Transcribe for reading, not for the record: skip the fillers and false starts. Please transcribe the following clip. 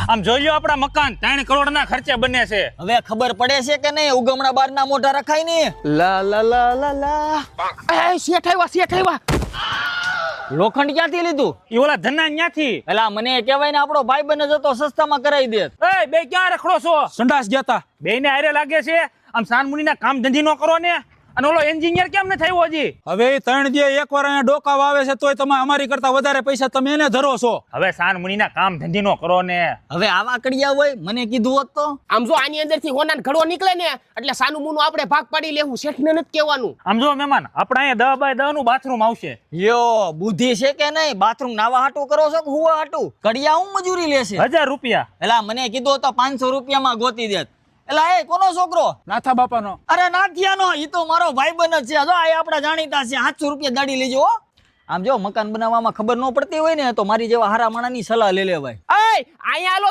આમ જોઈ લ્યો આપડા મકાન 3 કરોડના ખર્ચે બને છે. હવે ખબર પડે છે કે નહીં ઉગમણા બારના મોઢા રખાય ને લા લા લા લા લા એ શેઠ આવ્યા લોખંડ ક્યાંથી લીધું ઈ ઓલા ધના ન્યાથી. એલા મને કહેવાય ને આપણો ભાઈ બને જતો સસ્તામાં કરાવી દે. એ બે ક્યાં રખડો છો? સંડાસ જતા બે ને હારે લાગે છે. આમ સાનમુનીના કામ ધંધી નો કરો ને. અને ઓલો એન્જિનિયર કેમ ન થયો હજી? હવે એ 3 દી એકવાર અહીંયા ડોકા વાવે છે તોય તમે અમારી કરતા વધારે પૈસા તમે એને ધરો છો. હવે સાનમુનીના કામ ધંધી નો કરો ને. હવે આવા કડિયા હોય મને કીધું હોત તો. આમ જો આની અંદરથી હોનાનો ઘડો નીકળે ને એટલે સાનું મુનું આપણે ભાગ પાડી લેવું, શેઠને નથી કહેવાનું. આમ જો મહેમાન આપણા અહીંયા 10 બાય 10 નું બાથરૂમ આવશે. યો બુદ્ધિ છે કે નહીં? બાથરૂમ નાવા હાટું કરો છો કે હુવા હાટું? કડિયા હું મજૂરી લેશે? 1000 રૂપિયા. એલા મને કીધું તો 500 રૂપિયામાં ગોતી દેત. એલા એ કોનો છોકરો? નાથા બાપાનો. અરે નાથિયાનો. ઈ તો મારો ભાઈબંધ જ છે. જો આ આપડા જાણીતા છે. 700 રૂપિયા દાડી લેજો હો. આમ જો મકાન બનાવવામાં ખબર ન પડતી હોય ને તો મારી જેવા હારા માણાની સલાહ લઈ લે ભાઈ. એ અહીંયા આલો